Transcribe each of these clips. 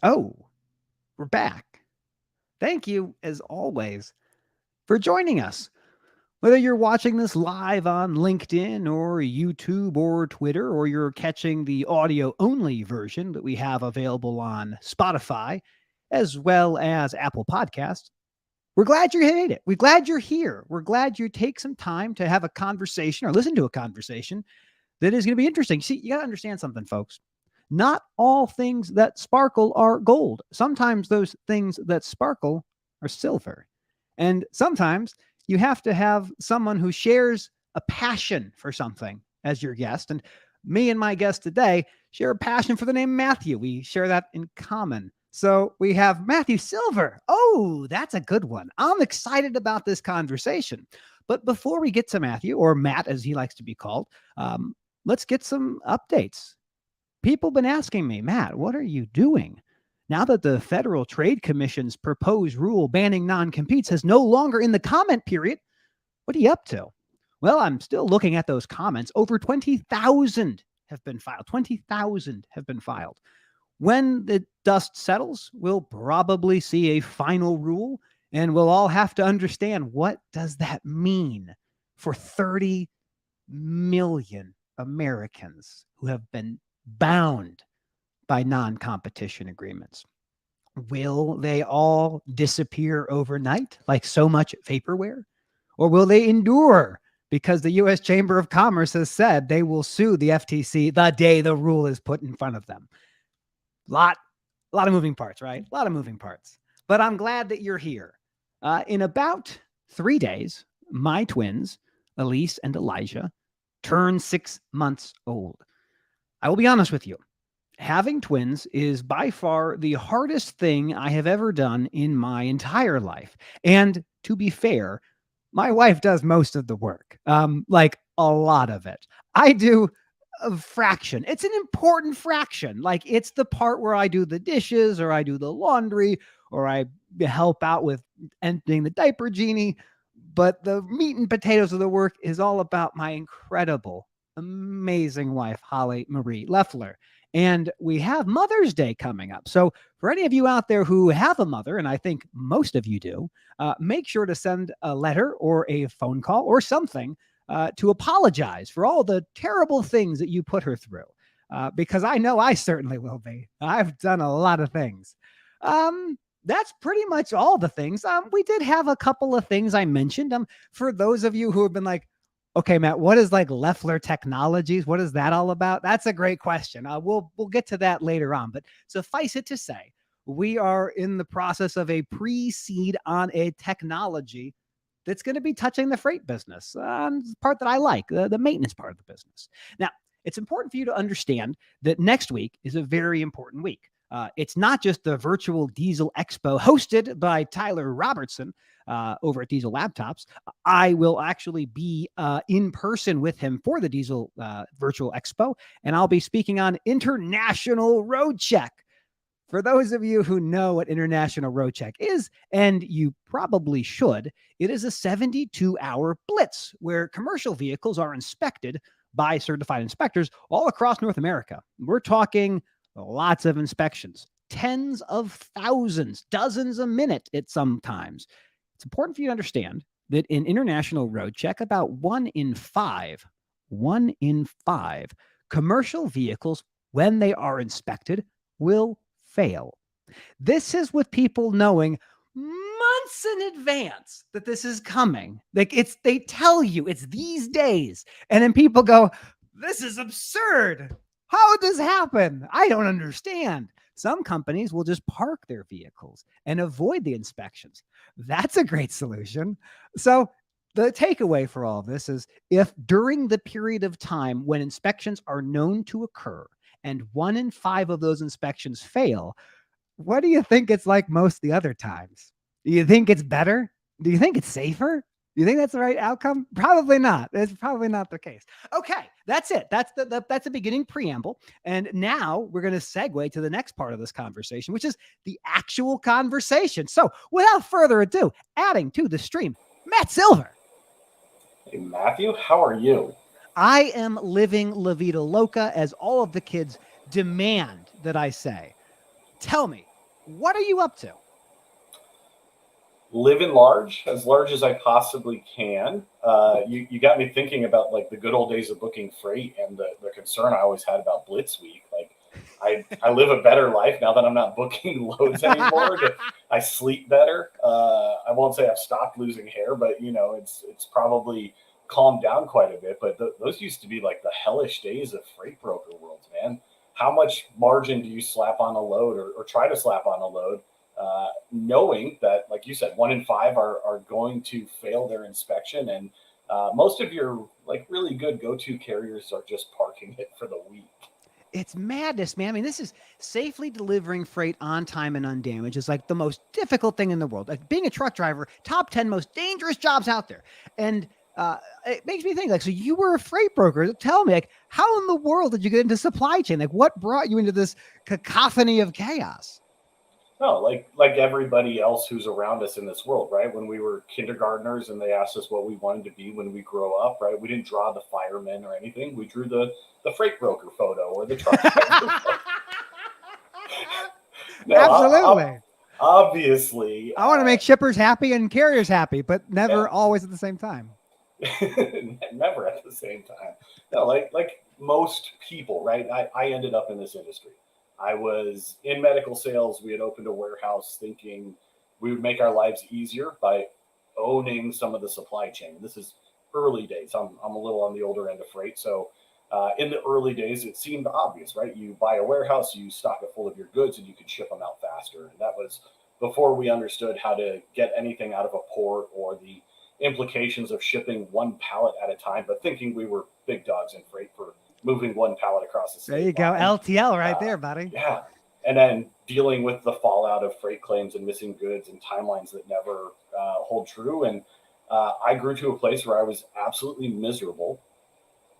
Oh, we're back. Thank you, as always, for joining us. Whether you're watching this live on LinkedIn or YouTube or Twitter, or you're catching the audio only version that we have available on Spotify, as well as Apple Podcasts, we're glad you made it. We're glad you're here. We're glad you take some time to have a conversation or listen to a conversation that is going to be interesting. See, you got to understand something, folks. Not all things that sparkle are gold. Sometimes those things that sparkle are silver. And sometimes you have to have someone who shares a passion for something as your guest. And me and my guest today share a passion for the name Matthew. We share that in common. So we have Matthew Silver. Oh, that's a good one. I'm excited about this conversation. But before we get to Matthew, or Matt as he likes to be called, let's get some updates. People have been asking me, Matt, what are you doing? Now that the Federal Trade Commission's proposed rule banning non-competes is no longer in the comment period, what are you up to? Well, I'm still looking at those comments. Over 20,000 have been filed. 20,000 have been filed. When the dust settles, we'll probably see a final rule, and we'll all have to understand, what does that mean for 30 million Americans who have been bound by non-competition agreements? Will they all disappear overnight like so much vaporware? Or will they endure because the U.S. Chamber of Commerce has said they will sue the FTC the day the rule is put in front of them? A lot of moving parts, right? A lot of moving parts. But I'm glad that you're here. In about 3 days, my twins, Elise and Elijah, turn 6 months old. I will be honest with you. Having twins is by far the hardest thing I have ever done in my entire life. And to be fair, my wife does most of the work, like a lot of it. I do a fraction. It's an important fraction. Like, it's the part where I do the dishes, or I do the laundry, or I help out with emptying the diaper genie. But the meat and potatoes of the work is all about my incredible, amazing wife, Holly Marie Leffler. And we have Mother's Day coming up. So for any of you out there who have a mother, and I think most of you do, make sure to send a letter or a phone call or something to apologize for all the terrible things that you put her through. Because I know I certainly will be. I've done a lot of things. That's pretty much all the things. We did have a couple of things I mentioned. For those of you who have been like, okay, Matt, what is like Leffler Technologies? What is that all about? That's a great question. We'll get to that later on. But suffice it to say, we are in the process of a pre-seed on a technology that's going to be touching the freight business, the part that I like, the maintenance part of the business. Now, it's important for you to understand that next week is a very important week. It's not just the virtual Diesel Expo hosted by Tyler Robertson over at Diesel Laptops. I will actually be in person with him for the Diesel Virtual Expo, and I'll be speaking on International Road Check. For those of you who know what International Road Check is, and you probably should, it is a 72-hour blitz where commercial vehicles are inspected by certified inspectors all across North America. We're talking lots of inspections, tens of thousands, dozens a minute at some times. It's important for you to understand that in International Road Check, about one in five commercial vehicles, when they are inspected, will fail. This is with people knowing months in advance that this is coming. Like, they tell you it's these days, and then people go, this is absurd. How would this happen? I don't understand. Some companies will just park their vehicles and avoid the inspections. That's a great solution. So the takeaway for all of this is, if during the period of time when inspections are known to occur and 1 in 5 of those inspections fail, what do you think it's like most of the other times? Do you think it's better? Do you think it's safer? Do you think that's the right outcome? Probably not. It's probably not the case. Okay, that's it. That's the beginning preamble. And now we're going to segue to the next part of this conversation, which is the actual conversation. So without further ado, adding to the stream, Matt Silver. Hey, Matthew, how are you? I am living La Vida Loca, as all of the kids demand that I say. Tell me, What are you up to? Living as large as I possibly can. You got me thinking about like the good old days of booking freight and the concern I always had about Blitz Week. Like I live a better life now that I'm not booking loads anymore. I sleep better. I won't say I've stopped losing hair, but it's probably calmed down quite a bit. But those used to be like the hellish days of freight broker worlds, man. How much margin do you slap on a load or try to slap on a load? Knowing that, like you said, 1 in 5 are going to fail their inspection, and most of your like really good go-to carriers are just parking it for the week. It's madness, man. I mean, this is safely delivering freight on time and undamaged is like the most difficult thing in the world. Like being a truck driver, top 10 most dangerous jobs out there. And it makes me think, like, so you were a freight broker. Tell me, like, how in the world did you get into supply chain? Like, what brought you into this cacophony of chaos? No, like everybody else who's around us in this world, right? When we were kindergartners and they asked us what we wanted to be when we grow up, right? We didn't draw the fireman or anything. We drew the freight broker photo or the truck driver photo. No, Absolutely. obviously, I want to make shippers happy and carriers happy, but never yeah, always at the same time. never at the same time. No, like most people, right? I ended up in this industry. I was in medical sales. We had opened a warehouse thinking we would make our lives easier by owning some of the supply chain. This is early days. I'm a little on the older end of freight. So in the early days, it seemed obvious, right? You buy a warehouse, you stock it full of your goods, and you could ship them out faster. And that was before we understood how to get anything out of a port or the implications of shipping one pallet at a time, but thinking we were big dogs in freight for moving one pallet across the There state you go. line. LTL right Uh, there, buddy. yeah. And then dealing with the fallout of freight claims and missing goods and timelines that never hold true. And I grew to a place where I was absolutely miserable.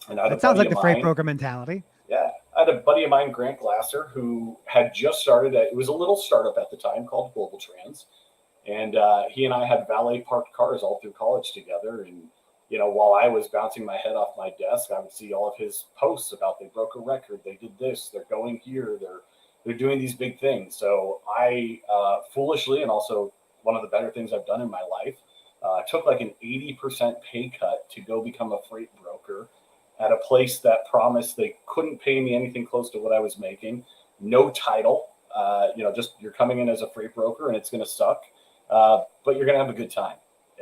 And I had a That sounds buddy like of the freight mine, broker mentality. yeah, I had a buddy of mine, Grant Glasser, who had just started. It was a little startup at the time called Global Trans, and he and I had valet parked cars all through college together. And while I was bouncing my head off my desk, I would see all of his posts about they broke a record, they did this, they're going here, they're doing these big things. So I foolishly, and also one of the better things I've done in my life, took like an 80% pay cut to go become a freight broker at a place that promised they couldn't pay me anything close to what I was making, no title. Just you're coming in as a freight broker and it's going to suck, but you're going to have a good time.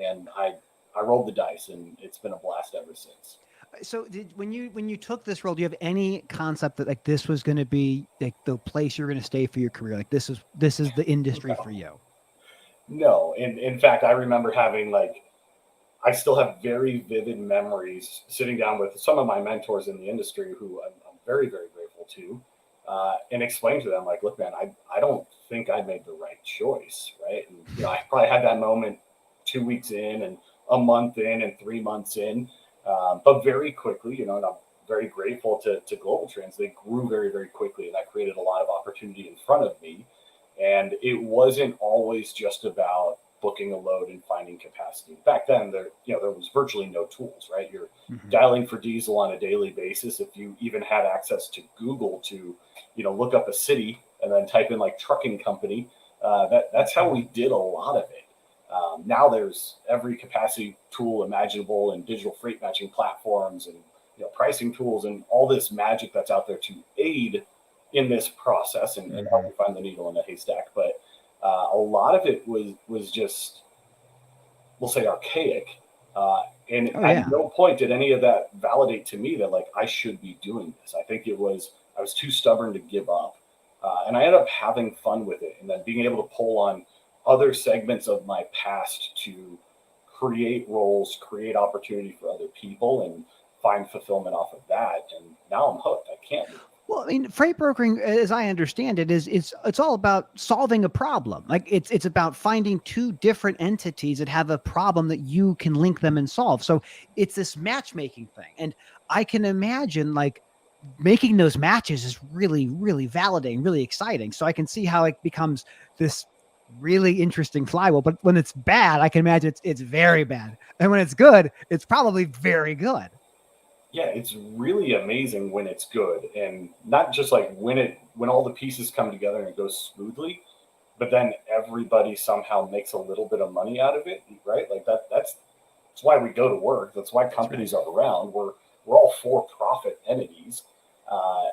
And I rolled the dice, and it's been a blast ever since. So when you took this role, do you have any concept that like this was going to be like the place you're going to stay for your career? Like this is the industry for No, you. no. In fact, I remember having like I still have very vivid memories sitting down with some of my mentors in the industry who I'm very, very grateful to, and explain to them, like, look, man, I don't think I made the right choice, right? And, I probably had that moment 2 weeks in and a month in and 3 months in, but very quickly, and I'm very grateful to Global Trans. They grew very, very quickly, and that created a lot of opportunity in front of me. And it wasn't always just about booking a load and finding capacity. Back then, there was virtually no tools, right? You're Mm-hmm. dialing for diesel on a daily basis. If you even had access to Google to, look up a city and then type in like trucking company, that's how we did a lot of it. Now there's every capacity tool imaginable and digital freight matching platforms and pricing tools and all this magic that's out there to aid in this process and help Mm-hmm. you find the needle in the haystack. But a lot of it was just, we'll say, archaic. And Oh at yeah. no point did any of that validate to me that like I should be doing this. I think I was too stubborn to give up, and I ended up having fun with it, and then being able to pull on other segments of my past to create roles, create opportunity for other people, and find fulfillment off of that. And now I'm hooked. I can't leave. Well, I mean, freight brokering, as I understand it, is it's all about solving a problem. Like it's about finding two different entities that have a problem that you can link them and solve. So it's this matchmaking thing, and I can imagine like making those matches is really really validating, really exciting. So I can see how it becomes this really interesting flywheel. But when it's bad, I can imagine it's very bad, and when it's good, it's probably very good. Yeah, it's really amazing when it's good, and not just like when all the pieces come together and it goes smoothly, but then everybody somehow makes a little bit of money out of it, right? Like that's why we go to work. That's why companies are around. We're all for-profit entities, uh,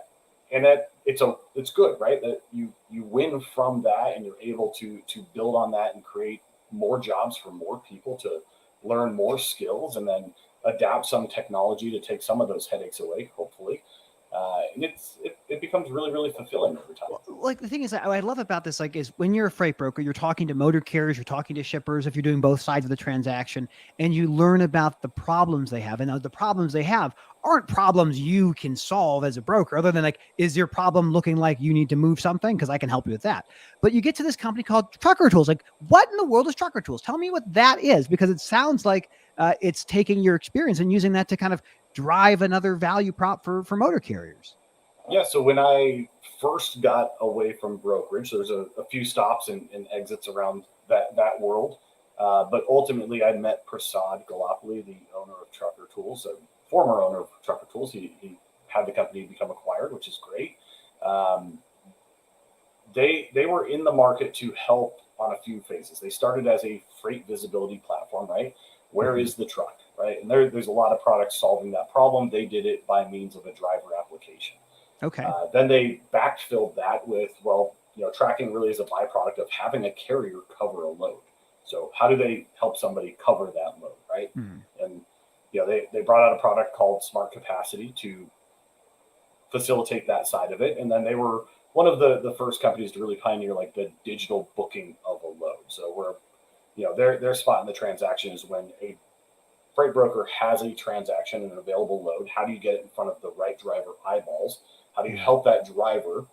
and that it's good, right? That you win from that, and you're able to build on that and create more jobs for more people to learn more skills, and then adapt some technology to take some of those headaches away, hopefully. And it becomes really really fulfilling over time. Well, like the thing is, what I love about this, like, is when you're a freight broker, you're talking to motor carriers, you're talking to shippers, if you're doing both sides of the transaction, and you learn about the problems they have. And the problems they have aren't problems you can solve as a broker, other than like, is your problem looking like you need to move something? Because I can help you with that. But you get to this company called Trucker Tools. Like, what in the world is Trucker Tools? Tell me what that is, because it sounds like it's taking your experience and using that to kind of drive another value prop for motor carriers. Yeah, so when I first got away from brokerage, there's a few stops and exits around that world. But ultimately, I met Prasad Galopoli, the owner of Trucker Tools, a former owner of Trucker Tools. He had the company become acquired, which is great. Um, they were in the market to help on a few phases. They started as a freight visibility platform, right? Where is the truck, right? And there's a lot of products solving that problem. They did it by means of a driver application. Okay. Then they backfilled that with, well, tracking really is a byproduct of having a carrier cover a load. So how do they help somebody cover that load, right? Hmm. And they brought out a product called Smart Capacity to facilitate that side of it. And then they were one of the first companies to really pioneer like the digital booking of a load. So where their spot in the transaction is when a freight broker has a transaction and an available load. How do you get it in front of the right driver eyeballs? How do you help that driver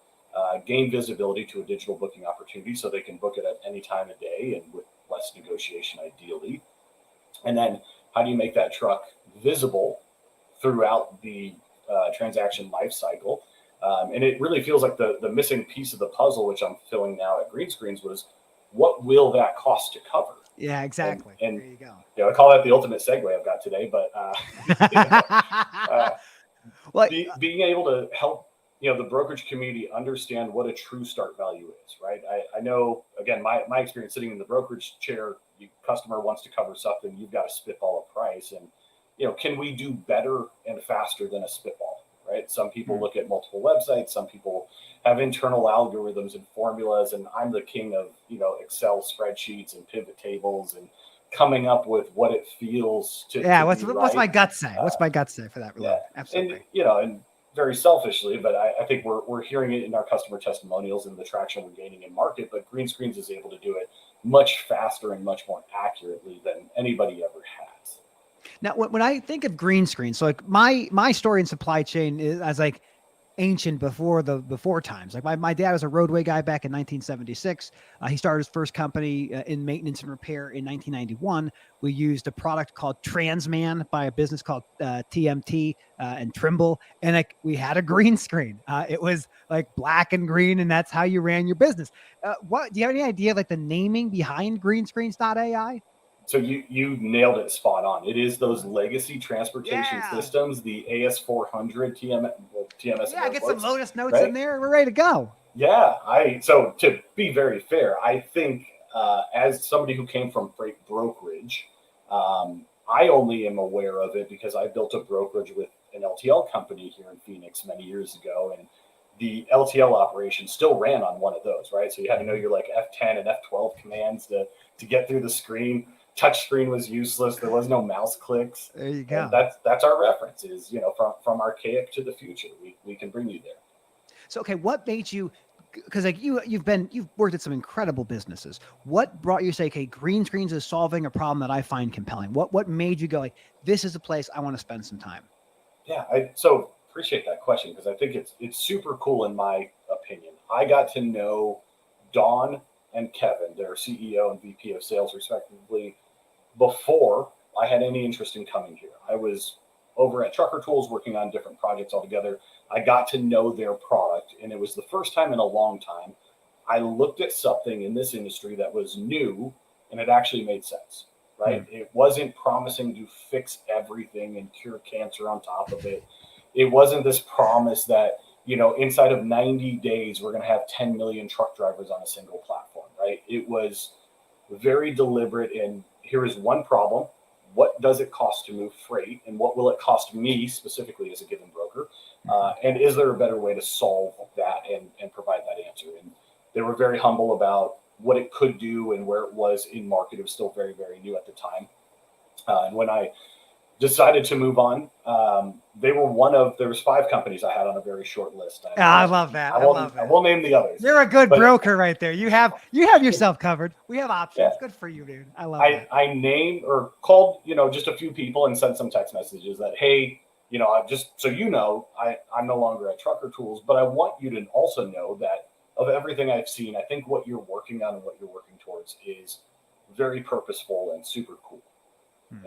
gain visibility to a digital booking opportunity so they can book it at any time of day and with less negotiation, ideally? And then how do you make that truck visible throughout the transaction life cycle? And it really feels like the missing piece of the puzzle, which I'm filling now at Greenscreens, was what will that cost to cover? Yeah, And exactly. and There you go. I call that the ultimate segue I've got today. But you know, uh, Well, being able to help the brokerage community understand what a true start value is, right? I know, again, my experience sitting in the brokerage chair, customer wants to cover something, you've got to spitball a price, and can we do better and faster than a spitball, right? Some people look at multiple websites, some people have internal algorithms and formulas, and I'm the king of Excel spreadsheets and pivot tables and coming up with what it feels yeah, to what's be what's my right. gut say? What's uh, my gut say for that yeah, load? and Absolutely. and very selfishly, but I think we're hearing it in our customer testimonials and the traction we're gaining in market. But Greenscreens is able to do it much faster and much more accurately than anybody ever has. Now, when I think of green screen, so like my story in supply chain is as like ancient before times. Like my dad was a roadway guy back in 1976. He started his first company in maintenance and repair in 1991. We used a product called Transman by a business called TMT and Trimble, and like we had a green screen. It was like black and green, and that's how you ran your business. What do you have any idea like the naming behind Greenscreens.ai? So you nailed it spot on. It is those legacy transportation Yeah. systems, the AS400 TMS and Yeah, get some airports, Lotus notes in right? there. We're ready to go. Yeah, so to be very fair, I think as somebody who came from freight brokerage, I only am aware of it because I built a brokerage with an LTL company here in Phoenix many years ago, and the LTL operation still ran on one of those, right? So you had to know your like F10 and F12 commands to get through the screen. Touch screen was useless. There was no mouse clicks, There you and go. that's our reference. Is from archaic to the future. We can bring you there. So, okay, what made you? Because like you've worked at some incredible businesses. What brought you to say, okay, green screens is solving a problem that I find compelling? What made you go like, this is a place I want to spend some time? Yeah, I so appreciate that question because I think it's super cool in my opinion. I got to know Don and Kevin, their CEO and VP of sales respectively, before I had any interest in coming here. I was over at Trucker Tools working on different projects altogether. I got to know their product, and it was the first time in a long time I looked at something in this industry that was new and it actually made sense, Hmm. right? It wasn't promising to fix everything and cure cancer on top of it. It wasn't this promise that, inside of 90 days, we're going to have 10 million truck drivers on a single platform, right? It was very deliberate in here is one problem. What does it cost to move freight, and what will it cost me specifically as a given broker? And is there a better way to solve that and provide that answer? And they were very humble about what it could do and where it was in market. It was still very, very new at the time. And when I decided to move on, they were there was 5 companies I had on a very short list. I love that. I love I it. won't name the others. You're a good broker right there. You have yourself covered. We have options. Yeah. Good for you, dude. I love that. I named or called, just a few people and sent some text messages that, hey, I just so I'm no longer at Trucker Tools, but I want you to also know that of everything I've seen, I think what you're working on and what you're working towards is very purposeful and super cool.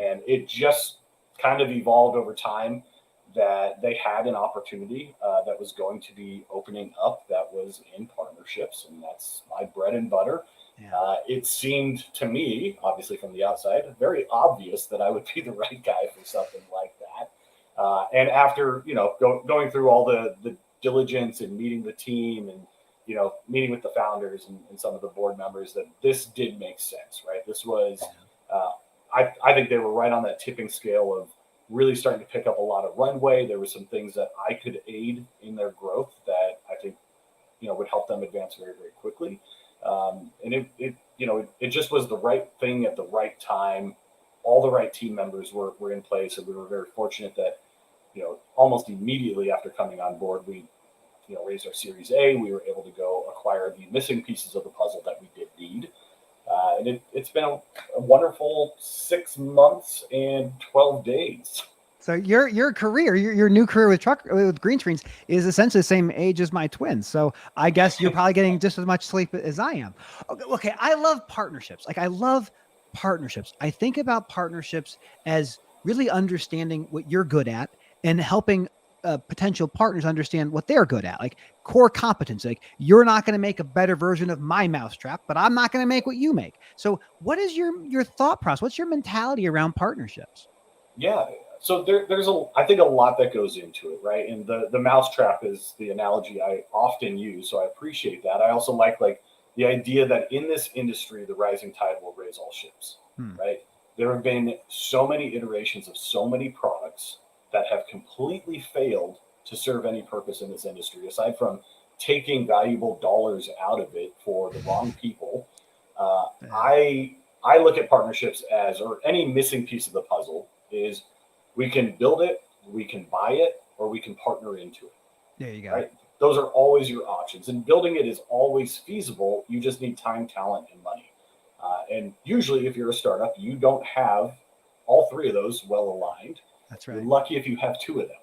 And it just kind of evolved over time that they had an opportunity that was going to be opening up that was in partnerships, and that's my bread and butter. Yeah. It seemed to me, obviously from the outside, very obvious that I would be the right guy for something like that. And after going through all the diligence and meeting the team and meeting with the founders and some of the board members, that this did make sense, right? This was I think they were right on that tipping scale of really starting to pick up a lot of runway. There were some things that I could aid in their growth that I think, would help them advance very, very quickly. And it just was the right thing at the right time. All the right team members were in place, and we were very fortunate that, almost immediately after coming on board, we, raised our Series A. We were able to go acquire the missing pieces of the puzzle that we did need. And it's been a wonderful 6 months and 12 days. So your career, your new career with Greenscreens is essentially the same age as my twins. So I guess you're probably getting just as much sleep as I am. Okay, I love partnerships. I love partnerships. I think about partnerships as really understanding what you're good at and helping potential partners understand what they're good at, like core competence. Like, you're not going to make a better version of my mousetrap, but I'm not going to make what you make. So what is your thought process? What's your mentality around partnerships? Yeah. So there's I think a lot that goes into it, right? And the mousetrap is the analogy I often use. So I appreciate that. I also like the idea that in this industry, the rising tide will raise all ships, right? There have been so many iterations of so many products that have completely failed to serve any purpose in this industry, aside from taking valuable dollars out of it for the wrong people. I look at partnerships as, or any missing piece of the puzzle is, we can build it, we can buy it, or we can partner into it. There you go. Right? Those are always your options, and building it is always feasible. You just need time, talent, and money. And usually, if you're a startup, you don't have all 3 of those well aligned. That's right. You're lucky if you have 2 of them.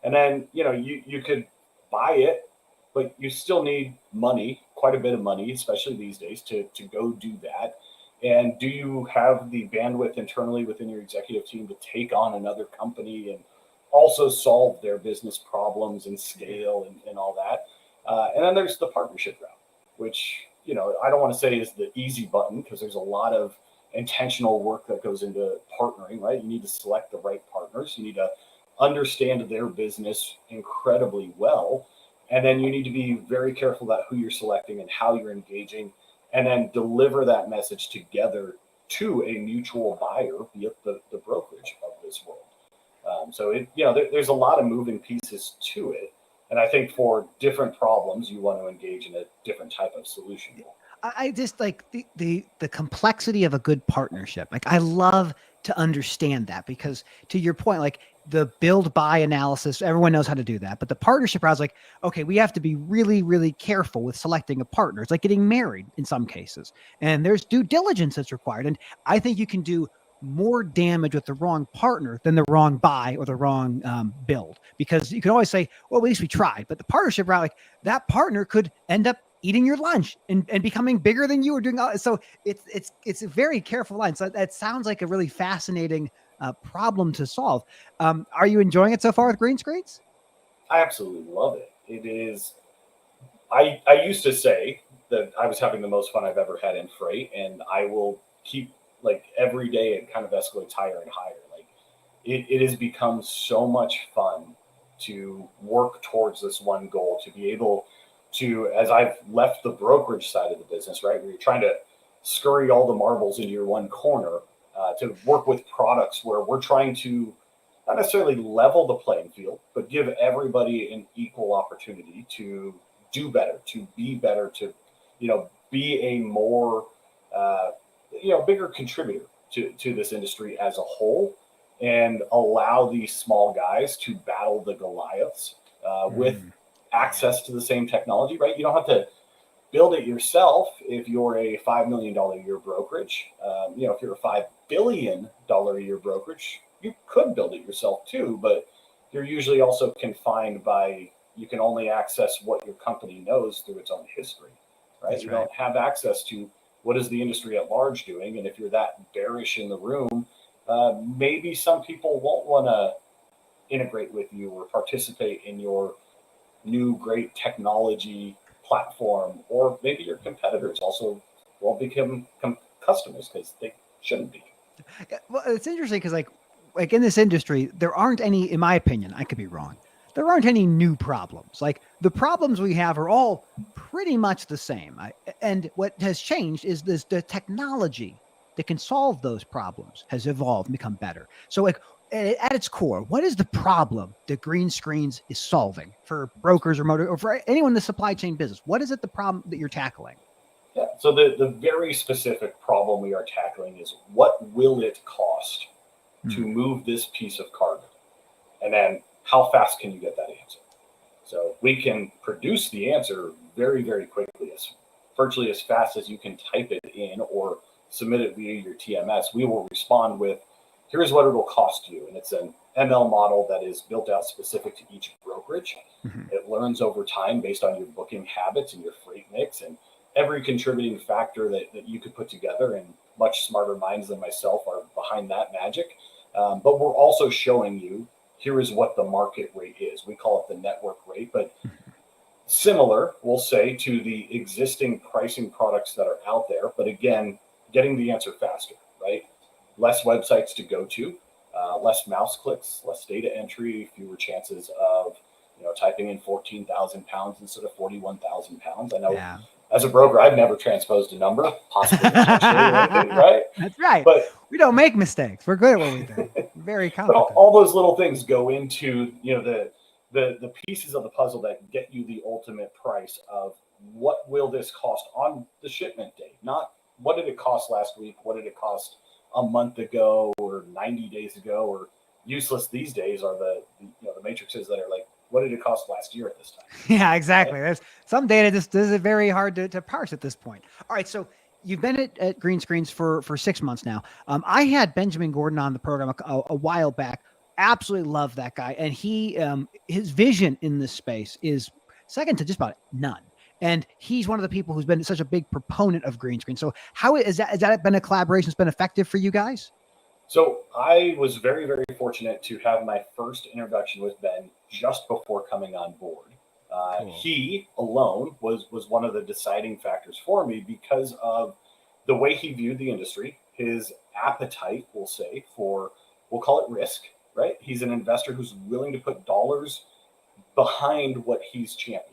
And then, you could buy it, but you still need money, quite a bit of money, especially these days, to go do that. And do you have the bandwidth internally within your executive team to take on another company and also solve their business problems and scale and all that? And then there's the partnership route, which, I don't want to say is the easy button, because there's a lot of intentional work that goes into partnering, right? You need to select the right partners. You need to understand their business incredibly well. And then you need to be very careful about who you're selecting and how you're engaging, and then deliver that message together to a mutual buyer via the brokerage of this world. So there's a lot of moving pieces to it. And I think for different problems, you want to engage in a different type of solution. I just like the complexity of a good partnership. Like, I love to understand that, because to your point, like the build buy analysis, everyone knows how to do that. But the partnership, I was like, okay, we have to be really, really careful with selecting a partner. It's like getting married in some cases, and there's due diligence that's required. And I think you can do more damage with the wrong partner than the wrong buy or the wrong build, because you can always say, well, at least we tried. But the partnership route, like, that partner could end up eating your lunch and becoming bigger than you were doing. So it's a very careful line. So that sounds like a really fascinating problem to solve. Are you enjoying it so far with Greenscreens? I absolutely love it. It is. I used to say that I was having the most fun I've ever had in freight, and I will keep, like, every day it kind of escalates higher and higher. Like, it has become so much fun to work towards this one goal, to be able to, as I've left the brokerage side of the business, right, where you're trying to scurry all the marbles into your one corner, to work with products where we're trying to not necessarily level the playing field, but give everybody an equal opportunity to do better, to be better, to, be a more, bigger contributor to this industry as a whole, and allow these small guys to battle the Goliaths with access to the same technology, right? You don't have to build it yourself if you're a $5 million a year brokerage. If you're a $5 billion a year brokerage, you could build it yourself too, but you're usually also confined by, you can only access what your company knows through its own history, right? That's You right. don't have access to what is the industry at large doing. And if you're that bearish in the room, maybe some people won't want to integrate with you or participate in your new great technology platform, or maybe your competitors also won't become customers because they shouldn't be. Yeah, well, it's interesting because like in this industry, there aren't any, in my opinion, I could be wrong. There aren't any new problems. Like the problems we have are all pretty much the same. And what has changed is the technology that can solve those problems has evolved and become better. So like at its core, what is the problem that Green Screens is solving for brokers or motor or for anyone in the supply chain business? What is it the problem that you're tackling? Yeah. So the very specific problem we are tackling is, what will it cost to move this piece of cargo? And then how fast can you get that answer? So we can produce the answer very, very quickly, as virtually as fast as you can type it in or submit it via your TMS. We will respond with, here's what it'll cost you. And it's an ML model that is built out specific to each brokerage. It learns over time based on your booking habits and your freight mix and every contributing factor that you could put together. And much smarter minds than myself are behind that magic. But we're also showing you, here is what the market rate is. We call it the network rate, but similar, we'll say, to the existing pricing products that are out there. But again, getting the answer faster, right? Less websites to go to, less mouse clicks, less data entry, fewer chances of, typing in 14,000 pounds instead of 41,000 pounds. I know, Yeah. as a broker, I've never transposed a number, possibly intentionally or anything, right? That's right. But We don't make mistakes. We're good at what we do. We're very but competent. all those little things go into, the pieces of the puzzle that get you the ultimate price of, what will this cost on the shipment date? Not what did it cost last week, what did it cost a month ago or 90 days ago, or useless these days are the matrices that are like, what did it cost last year at this time? Yeah, exactly. There's some data this is very hard to parse at this point. All right, so you've been at Green Screens for 6 months now. I had Benjamin Gordon on the program a while back. Absolutely love that guy, and he his vision in this space is second to just about none. And he's one of the people who's been such a big proponent of green screen. So how is that? Has that been a collaboration that's been effective for you guys? So I was very, very fortunate to have my first introduction with Ben just before coming on board. Cool. He alone was one of the deciding factors for me because of the way he viewed the industry, his appetite, we'll say, for, we'll call it risk, right? He's an investor who's willing to put dollars behind what he's championing.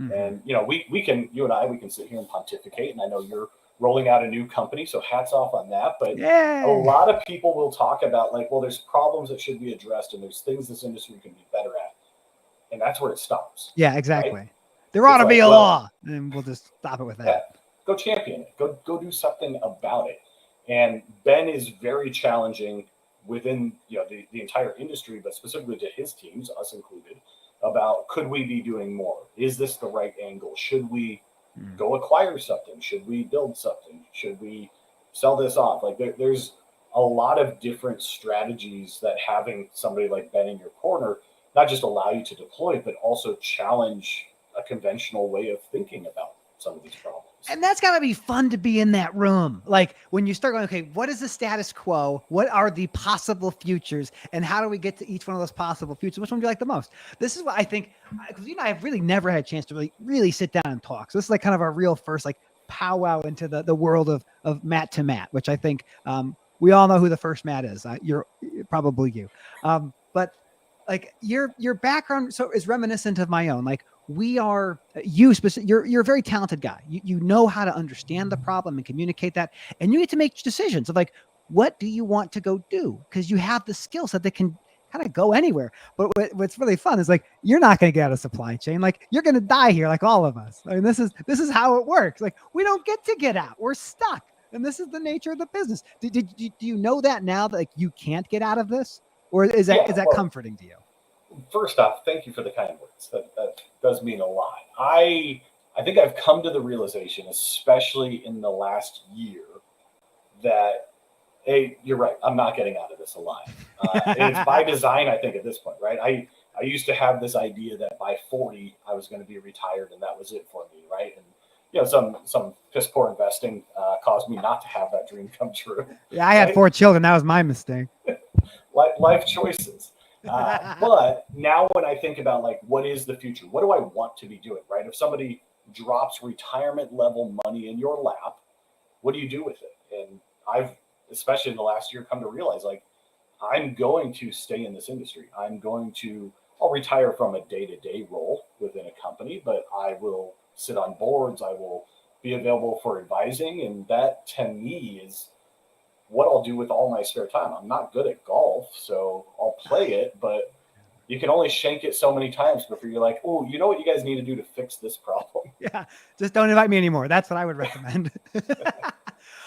And you and I, we can sit here and pontificate, and I know you're rolling out a new company, so hats off on that. But Yeah, a lot of people will talk about, like, well, there's problems that should be addressed, and there's things this industry can be better at, and that's where it stops. yeah, exactly. Right? There ought It's to be like, a well, law, and we'll just stop it with yeah, that. go champion it. Go do something about it. And Ben is very challenging within the entire industry, but specifically to his teams, us included, about, could we be doing more? Is this the right angle? Should we go acquire something? Should we build something? Should we sell this off? Like there's a lot of different strategies that having somebody like Ben in your corner not just allow you to deploy, but also challenge a conventional way of thinking about some of these problems. And that's got to be fun to be in that room. Like when you start going, okay, what is the status quo? What are the possible futures? And how do we get to each one of those possible futures? Which one do you like the most? This is what I think, because you and I have really never had a chance to really sit down and talk. So this is like kind of our real first like powwow into the world of Matt to Matt, which I think we all know who the first Matt is. You're probably you. But like your background so is reminiscent of my own. Like, you're a very talented guy. You know how to understand the problem and communicate that, and you get to make decisions of like, what do you want to go do? Because you have the skill set that can kind of go anywhere. But what's really fun is like, you're not going to get out of supply chain. Like, you're going to die here, like all of us. I mean, this is how it works. Like, we don't get to get out. We're stuck. And this is the nature of the business. Do you know that now that like you can't get out of this? Or is that comforting to you? First off, thank you for the kind words. That does mean a lot. I think I've come to the realization, especially in the last year, that hey, you're right. I'm not getting out of this alive. And it's by design, I think, at this point, right? I used to have this idea that by 40 I was going to be retired and that was it for me, right? And some piss poor investing caused me not to have that dream come true. Yeah, I had 4 children. That was my mistake. Life choices. But now when I think about like, what is the future? What do I want to be doing, right? If somebody drops retirement level money in your lap, what do you do with it? And I've, especially in the last year, come to realize like, I'm going to stay in this industry. I'll retire from a day-to-day role within a company, but I will sit on boards. I will be available for advising. And that to me is what I'll do with all my spare time. I'm not good at golf, so I'll play it, but you can only shank it so many times before you're like, oh, you know what you guys need to do to fix this problem? Yeah, just don't invite me anymore. That's what I would recommend.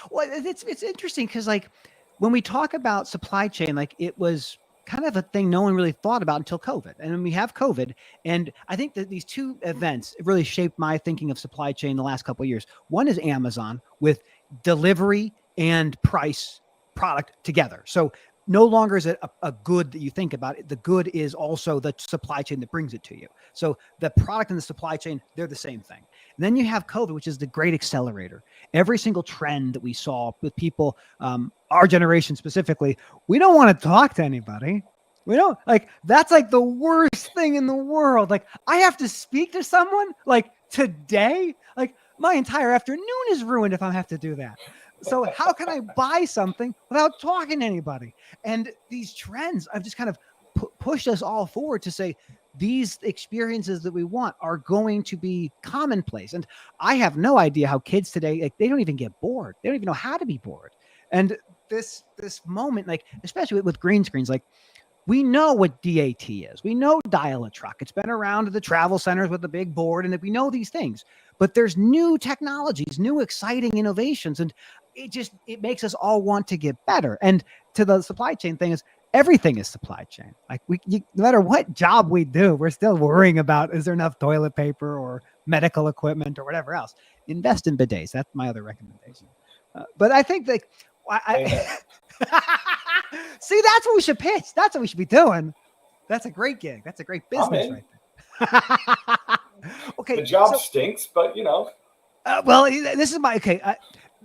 Well, it's interesting because like when we talk about supply chain, like it was kind of a thing no one really thought about until COVID. And then we have COVID. And I think that these two events really shaped my thinking of supply chain the last couple of years. One is Amazon with delivery and price product together. So no longer is it a good that you think about it. The good is also the supply chain that brings it to you. So the product and the supply chain, they're the same thing. And then you have COVID, which is the great accelerator. Every single trend that we saw with people, our generation specifically, we don't want to talk to anybody. We don't like, that's like the worst thing in the world. Like I have to speak to someone like today, like my entire afternoon is ruined if I have to do that. So how can I buy something without talking to anybody? And these trends have just kind of pushed us all forward to say these experiences that we want are going to be commonplace. And I have no idea how kids today, like they don't even get bored. They don't even know how to be bored. And this moment, like especially with green screens, like we know what DAT is. We know dial a truck. It's been around at the travel centers with the big board, and we know these things. But there's new technologies, new exciting innovations, and it makes us all want to get better. And to the supply chain thing is everything is supply chain. Like no matter what job we do, we're still worrying about is there enough toilet paper or medical equipment or whatever else. Invest in bidets. That's my other recommendation. But I think like see, that's what we should pitch. That's what we should be doing. That's a great gig. That's a great business right there. Okay. The job stinks, but you know. Well, this is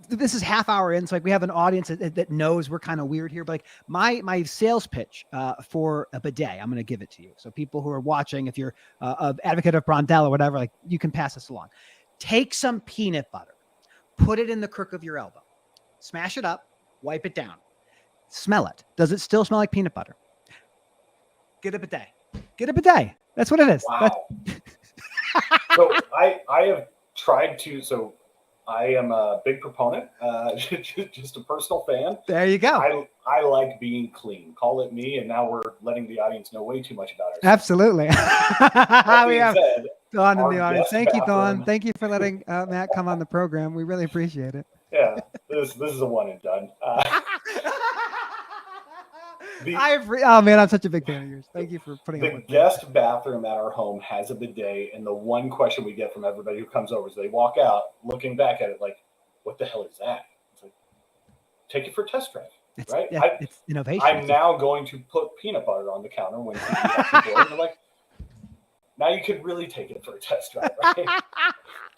this is half hour in. So like we have an audience that knows we're kind of weird here, but like my sales pitch for a bidet, I'm going to give it to you. So people who are watching, if you're an advocate of Brondell or whatever, like you can pass this along. Take some peanut butter, put it in the crook of your elbow, smash it up, wipe it down. Smell it. Does it still smell like peanut butter? Get a bidet. Get a bidet. That's what it is. Wow. So I have tried to. So I am a big proponent. Just a personal fan. There you go. I like being clean. Call it me. And now we're letting the audience know way too much about ourselves. Absolutely. We have Dawn in the audience. Thank you, Dawn. Thank you for letting Matt come on the program. We really appreciate it. Yeah, this is a one and done. Oh man, I'm such a big fan of yours. Thank you for putting up with the guest bathroom at our home has a bidet, and the one question we get from everybody who comes over is they walk out looking back at it like, "What the hell is that?" It's like, take it for a test drive, right? Yeah, it's innovation. I'm now going to put peanut butter on the counter when people are like, now you could really take it for a test drive, right?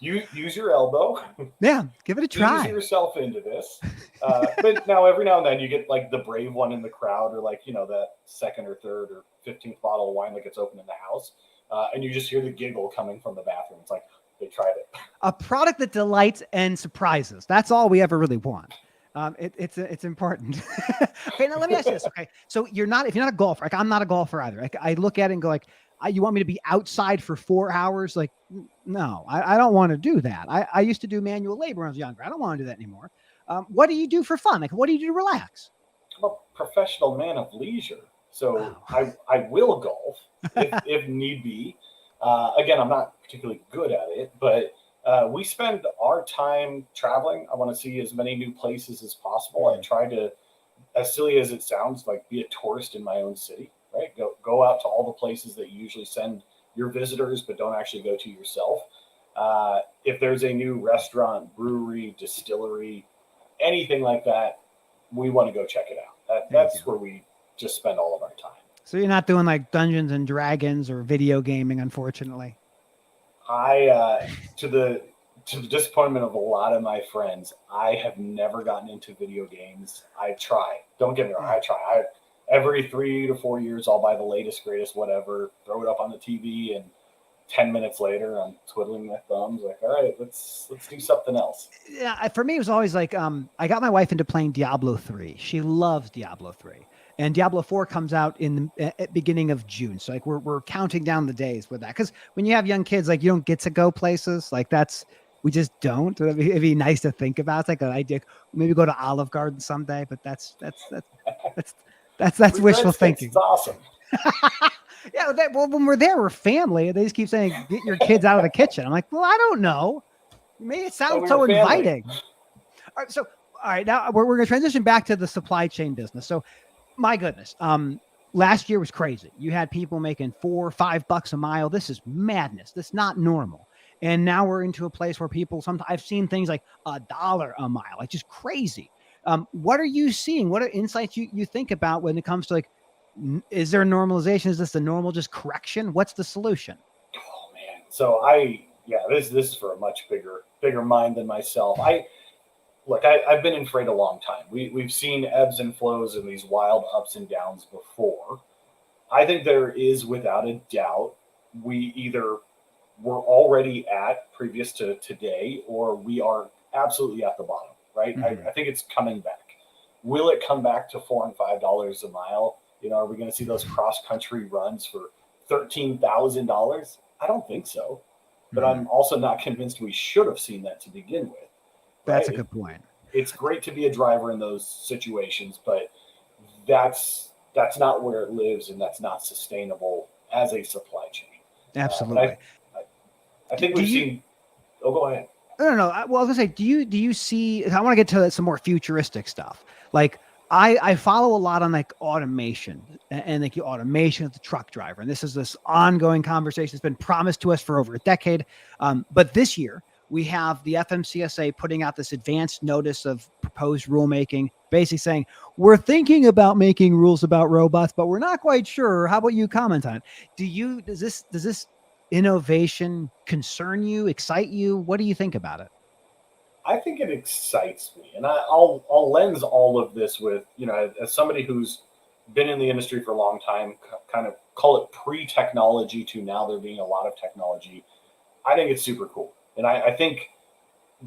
You use your elbow. Yeah, give it a try. Ease yourself into this. But now every now and then you get like the brave one in the crowd, or like, you know, that second or third or 15th bottle of wine that gets opened in the house. And you just hear the giggle coming from the bathroom. It's like, they tried it. A product that delights and surprises. That's all we ever really want. It's important. Okay, now let me ask you this. Okay, so if you're not a golfer, like I'm not a golfer either. I look at it and go like, you want me to be outside for 4 hours? Like, no, I don't want to do that. I used to do manual labor when I was younger. I don't want to do that anymore. What do you do for fun? Like, what do you do to relax? I'm a professional man of leisure, so Oh, I will golf if need be. Again, I'm not particularly good at it, but we spend our time traveling. I want to see as many new places as possible. I try to, as silly as it sounds, like be a tourist in my own city, right? Go out to all the places that you usually send your visitors, but don't actually go to yourself. If there's a new restaurant, brewery, distillery, anything like that, we want to go check it out. there you That's go. where we just spend all of our time. So you're not doing like Dungeons and Dragons or video gaming, unfortunately. I to the to the disappointment of a lot of my friends, I have never gotten into video games. I try. Don't get me wrong. Yeah. I try. Every 3 to 4 years, I'll buy the latest, greatest, whatever, throw it up on the TV, and 10 minutes later, I'm twiddling my thumbs, like, all right, let's do something else. Yeah, for me, it was always like I got my wife into playing Diablo 3. She loves Diablo 3. And Diablo 4 comes out in the beginning of June. So like we're counting down the days with that. Because when you have young kids, like you don't get to go places. Like we just don't. It'd be nice to think about. It's like an idea. Maybe go to Olive Garden someday, but that's that's Free wishful breadsticks, it's thinking. awesome. Yeah, well, when we're there, we're family. They just keep saying, "Get your kids out of the kitchen." I'm like, well, I don't know. You made it So sound we were so family. inviting. All right, so all right, now we're going to transition back to the supply chain business. So, my goodness, last year was crazy. You had people making $4 or $5 a mile. This is madness. That's not normal. And now we're into a place where people. Sometimes I've seen things like $1 a mile, like just crazy. What are you seeing? What are insights you think about when it comes to like, is there a normalization? Is this a normal just correction? What's the solution? Oh man. So yeah, this is for a much bigger mind than myself. I've been in freight a long time. We've seen ebbs and flows and these wild ups and downs before. I think there is, without a doubt, we either were already at previous to today, or we are absolutely at the bottom. Right? Mm-hmm. I think it's coming back. Will it come back to $4 and $5 a mile? Are we going to see those cross country runs for $13,000? I don't think so. But Mm-hmm. I'm also not convinced we should have seen that to begin with. That's Right? a good point. It's great to be a driver in those situations, but that's not where it lives, and that's not sustainable as a supply chain. But Absolutely. I think Do we've you seen. Oh, go ahead. I don't know. Well, I was gonna say, do you see? I want to get to some more futuristic stuff. Like I follow a lot on like automation and like the automation of the truck driver, and this ongoing conversation that's been promised to us for over a decade. But this year we have the FMCSA putting out this advanced notice of proposed rulemaking, basically saying we're thinking about making rules about robots, but we're not quite sure. How about you comment on it? Does this innovation concern you, excite you? What do you think about it? I think it excites me, and I'll lens all of this with, as somebody who's been in the industry for a long time, kind of call it pre-technology to now there being a lot of technology. I think it's super cool, and I think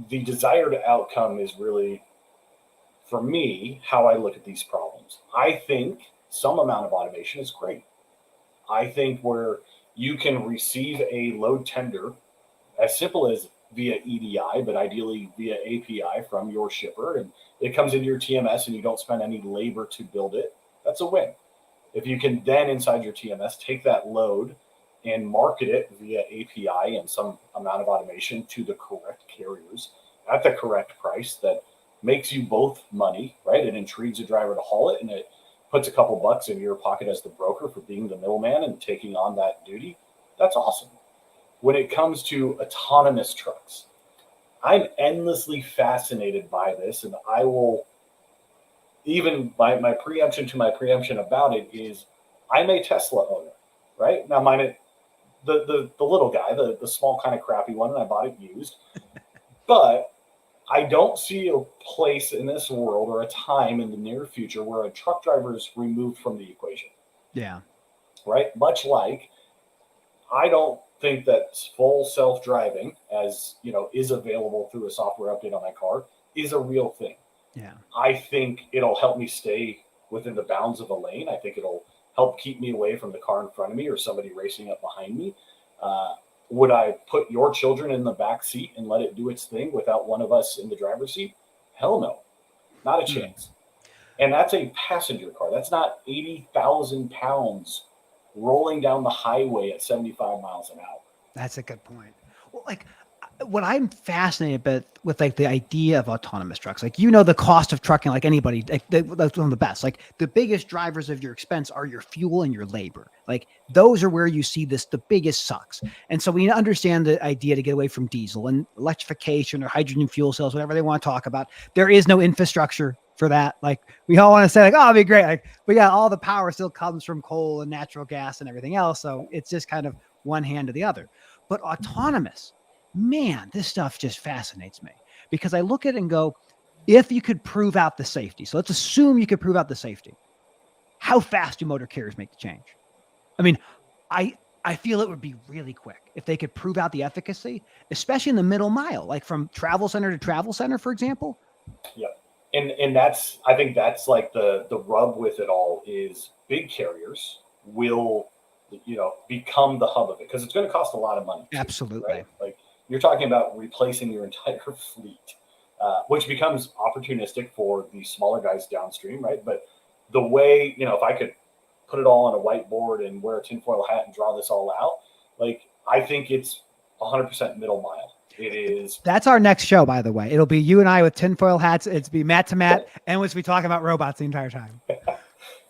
the desired outcome is really, for me, how I look at these problems. I think some amount of automation is great. I think where you can receive a load tender as simple as via EDI, but ideally via API from your shipper, and it comes into your TMS and you don't spend any labor to build it, that's a win. If you can then inside your TMS take that load and market it via API and some amount of automation to the correct carriers at the correct price that makes you both money, right? It intrigues a driver to haul it, and it puts a couple bucks in your pocket as the broker for being the middleman and taking on that duty. That's awesome. When it comes to autonomous trucks, I'm endlessly fascinated by this, and I will, even my preemption to my preemption about it is, I'm a Tesla owner, right? Now, mine, the little guy, the small kind of crappy one, and I bought it used. But I don't see a place in this world or a time in the near future where a truck driver is removed from the equation, Yeah. right? Much like I don't think that full self driving, as is available through a software update on my car, is a real thing. Yeah. I think it'll help me stay within the bounds of a lane. I think it'll help keep me away from the car in front of me or somebody racing up behind me? Would I put your children in the back seat and let it do its thing without one of us in the driver's seat? Hell no, not a chance. And that's a passenger car. That's not 80,000 pounds rolling down the highway at 75 miles an hour. That's a good point. Well, like what I'm fascinated with like the idea of autonomous trucks, like, the cost of trucking, like anybody, like that's one of the best. Like the biggest drivers of your expense are your fuel and your labor. Like those are where you see the biggest sucks. And so we understand the idea to get away from diesel and electrification or hydrogen fuel cells, whatever they want to talk about. There is no infrastructure for that. Like we all want to say like, oh, it'd be great. Like, but yeah, all the power still comes from coal and natural gas and everything else. So it's just kind of one hand to the other. But autonomous, man, this stuff just fascinates me because I look at it and go, if you could prove out the safety, so let's assume you could prove out the safety, how fast do motor carriers make the change? I mean, I feel it would be really quick if they could prove out the efficacy, especially in the middle mile, like from travel center to travel center, for example. Yeah. And I think that's like the rub with it all is big carriers will, become the hub of it because it's going to cost a lot of money. Absolutely. Right? Like you're talking about replacing your entire fleet, which becomes opportunistic for the smaller guys downstream, right? But the way, if I could put it all on a whiteboard and wear a tinfoil hat and draw this all out, like I think it's 100% middle mile. It is. That's our next show, by the way. It'll be you and I with tinfoil hats. It's be Matt to Matt, and we'll be talking about robots the entire time.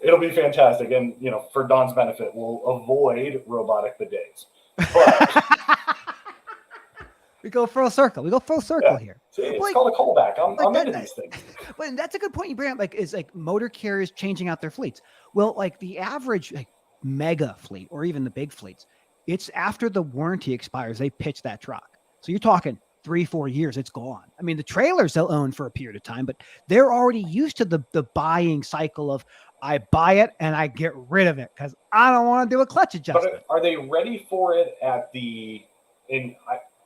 It'll be fantastic. And, for Don's benefit, we'll avoid robotic bidets. But we go full circle. Here. See, it's called a callback. I'm into these things. But that's a good point you bring up. Like, is like motor carriers changing out their fleets? Well, like the average like mega fleet or even the big fleets, it's after the warranty expires, they pitch that truck. So you're talking 3-4 years, it's gone. I mean, the trailers they'll own for a period of time, but they're already used to the buying cycle of I buy it and I get rid of it because I don't want to do a clutch adjustment. But are they ready for it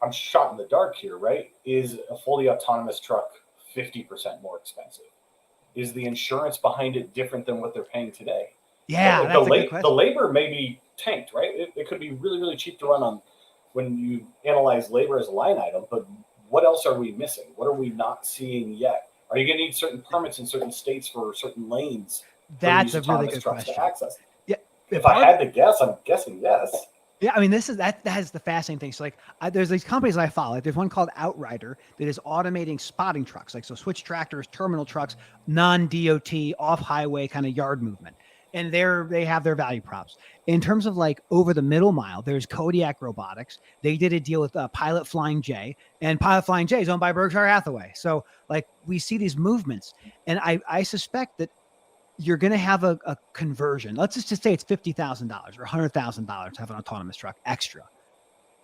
I'm shot in the dark here, right? Is a fully autonomous truck 50% more expensive? Is the insurance behind it different than what they're paying today? Yeah, right? Like the labor may be tanked, right? It could be really, really cheap to run on when you analyze labor as a line item, but what else are we missing? What are we not seeing yet? Are you going to need certain permits in certain states for certain lanes? That's a really good question. To access? Yeah. If I had to guess, I'm guessing yes. Yeah, I mean, that is the fascinating thing. So, like, there's these companies that I follow. Like, there's one called Outrider that is automating spotting trucks, like so switch tractors, terminal trucks, non-DOT, off-highway kind of yard movement, and they have their value props. In terms of like over the middle mile, there's Kodiak Robotics. They did a deal with Pilot Flying J, and Pilot Flying J is owned by Berkshire Hathaway. So, like, we see these movements, and I suspect that you're going to have a conversion. Let's just say it's $50,000 or $100,000 to have an autonomous truck extra.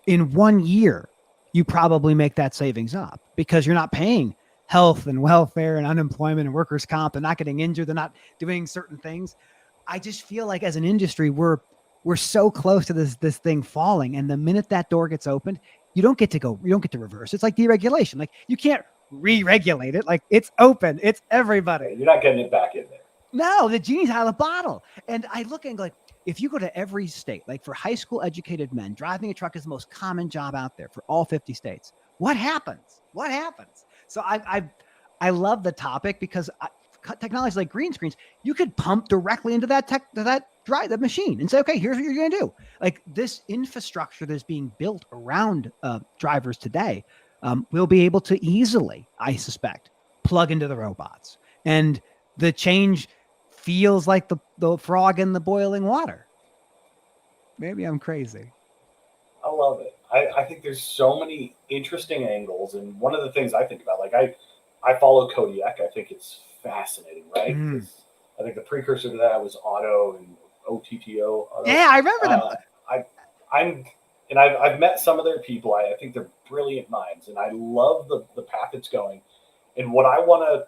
In 1 year, you probably make that savings up because you're not paying health and welfare and unemployment and workers' comp and not getting injured. They're not doing certain things. I just feel like as an industry, we're so close to this thing falling. And the minute that door gets opened, you don't get to reverse. It's like deregulation. Like you can't re-regulate it. Like it's open. It's everybody. You're not getting it back in there. No, the genie's out of the bottle. And I look and go like, if you go to every state, like for high school educated men, driving a truck is the most common job out there for all 50 states. What happens? So I love the topic because technology like Greenscreens, you could pump directly into that machine and say, okay, here's what you're going to do. Like this infrastructure that's being built around drivers today will be able to easily, I suspect, plug into the robots. And the change feels like the frog in the boiling water. Maybe I'm crazy. I love it. I think there's so many interesting angles. And one of the things I think about, like I follow Kodiak. I think it's fascinating, right? I think the precursor to that was Auto and OTTO. Yeah, I remember them. I've met some of their people. I think they're brilliant minds. And I love the path it's going. And what I want to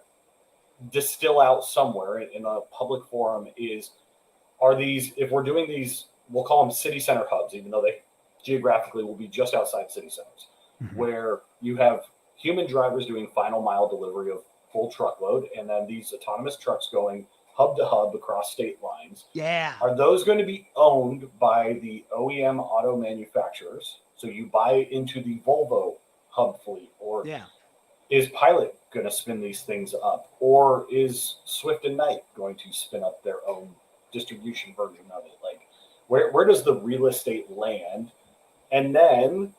distill out somewhere in a public forum is, if we're doing these, we'll call them city center hubs, even though they geographically will be just outside city centers, where you have human drivers doing final mile delivery of full truckload, and then these autonomous trucks going hub to hub across state lines, Yeah. are those going to be owned by the OEM auto manufacturers? So you buy into the Volvo hub fleet, or Yeah. is Pilot going to spin these things up, or is Swift and Knight going to spin up their own distribution version of it? Like, where does the real estate land? And then,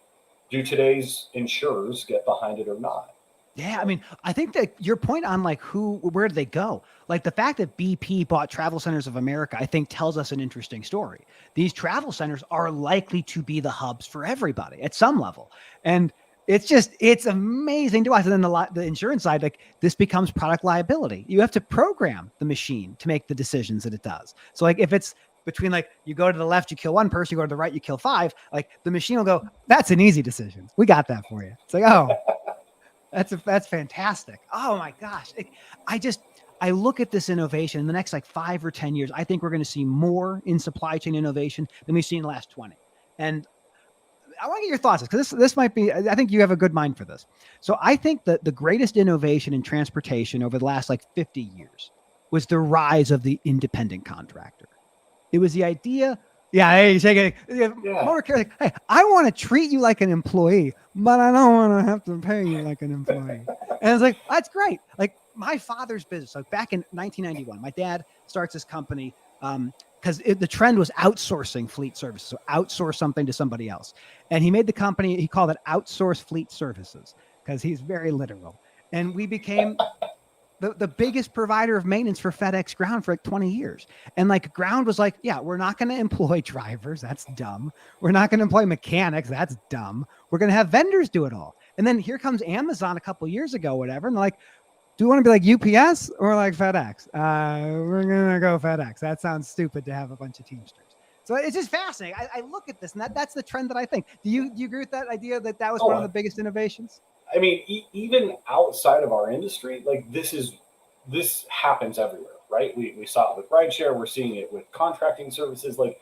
do today's insurers get behind it or not? Yeah, I Like, mean, I think that your point on like where did they go? Like the fact that BP bought Travel Centers of America, I think tells us an interesting story. These travel centers are likely to be the hubs for everybody at some level. And it's amazing to watch. And then the insurance side, like this becomes product liability. You have to program the machine to make the decisions that it does. So like if it's between like you go to the left, you kill one person, you go to the right, you kill five, like the machine will go, that's an easy decision. We got that for you. It's like, oh, that's fantastic. Oh my gosh. I just I look at this innovation in the next like 5 or 10 years. I think we're going to see more in supply chain innovation than we've seen in the last 20. And I want to get your thoughts because this might be. I think you have a good mind for this. So I think that the greatest innovation in transportation over the last like 50 years was the rise of the independent contractor. It was the idea. Yeah, hey, shake it. yeah, Motor carrier, like, hey, I want to treat you like an employee, but I don't want to have to pay you like an employee. And it's like, that's great. Like my father's business, like back in 1991, my dad starts this company because the trend was outsourcing fleet services. So outsource something to somebody else. And he made the company, he called it Outsource Fleet Services because he's very literal. And we became the biggest provider of maintenance for FedEx Ground for like 20 years. And like Ground was like, yeah, we're not going to employ drivers. That's dumb. We're not going to employ mechanics. That's dumb. We're going to have vendors do it all. And then here comes Amazon a couple years ago, whatever. And they're like, do you want to be like UPS or like FedEx? We're going to go FedEx. That sounds stupid to have a bunch of Teamsters. So it's just fascinating. I look at this and that's the trend that I think. Do you agree with that idea that that was one of oh, the biggest innovations? I mean, even outside of our industry, like this happens everywhere, right? We saw it with rideshare. We're seeing it with contracting services. Like,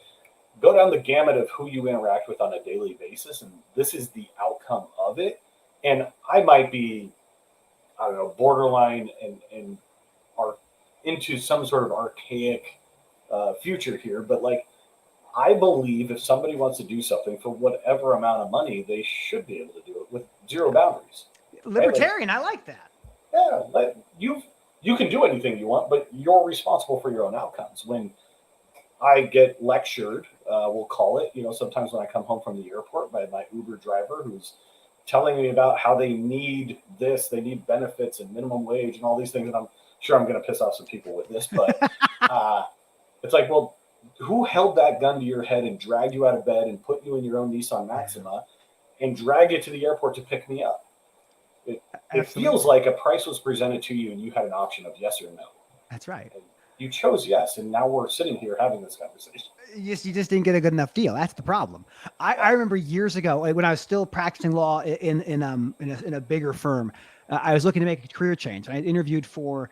go down the gamut of who you interact with on a daily basis, and this is the outcome of it. And I might be, I don't know, borderline and are into some sort of archaic future here, but like, I believe if somebody wants to do something for whatever amount of money, they should be able to do it with zero boundaries, right? Like, Libertarian. I like that. yeah, like you can do anything you want, but you're responsible for your own outcomes. When I get lectured, we'll call it, sometimes when I come home from the airport by my Uber driver who's telling me about how they need this, they need benefits and minimum wage and all these things, and I'm sure I'm going to piss off some people with this, but uh, it's like, well, who held that gun to your head and dragged you out of bed and put you in your own Nissan Maxima and dragged you to the airport to pick me up? It feels Absolutely. like a price was presented to you and you had an option of yes or no. That's right. And you chose yes, and now we're sitting here having this conversation. You just didn't get a good enough deal. That's the problem. I remember years ago like, when I was still practicing law in a bigger firm. I was looking to make a career change. I interviewed for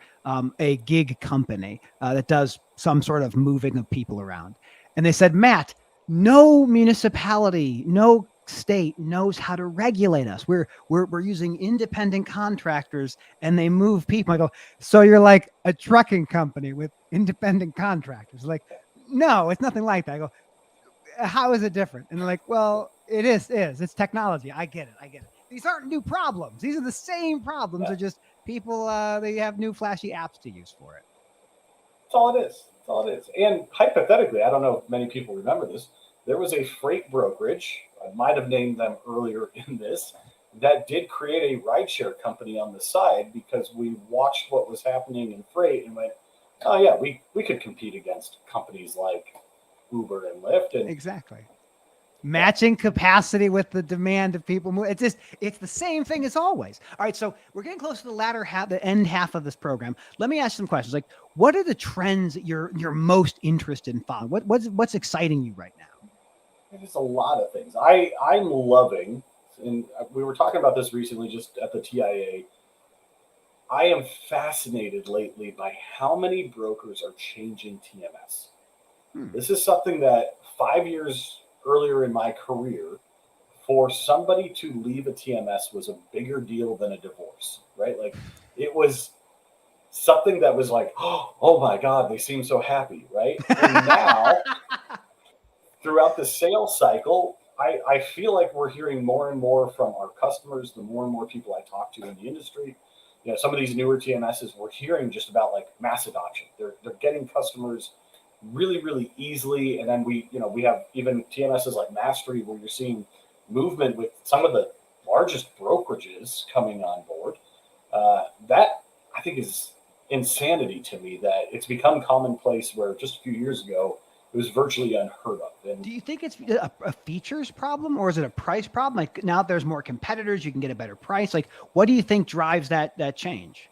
a gig company that does some sort of moving of people around, and they said, Matt, no municipality, no state knows how to regulate us. We're using independent contractors, and they move people. I go, so you're like a trucking company with independent contractors? Like, no, it's nothing like that. I go, how is it different? And they're like, well, it's technology. I get it. These aren't new problems. These are the same problems. Yeah, They're just people, they have new flashy apps to use for it. that's all it is. That's all it is. And hypothetically, I don't know if many people remember this, there was a freight brokerage, I might have named them earlier in this, that did create a rideshare company on the side because we watched what was happening in freight and went, oh, yeah, we could compete against companies like Uber and Lyft. And Exactly. yeah, Matching capacity with the demand of people move. It's the same thing as always. All right, so we're getting close to the latter half, the end half of this program. Let me ask some questions. Like, what are the trends that you're most interested in following? What's exciting you right now? there's a lot of things. I'm loving, and we were talking about this recently just at the TIA. I am fascinated lately by how many brokers are changing TMS. Hmm. This is something that 5 years earlier in my career, for somebody to leave a TMS was a bigger deal than a divorce, right? Like, it was something that was like, oh my God, they seem so happy, right? And now throughout the sales cycle, I feel like we're hearing more and more from our customers, the more and more people I talk to in the industry. Some of these newer TMSs, we're hearing just about like mass adoption. They're getting customers really, really easily. And then we have even TMSs like Mastery, where you're seeing movement with some of the largest brokerages coming on board. That I think is insanity to me, that it's become commonplace where just a few years ago it was virtually unheard of. And Do you think it's a features problem or is it a price problem? Like now there's more competitors, you can get a better price. Like what do you think drives that change?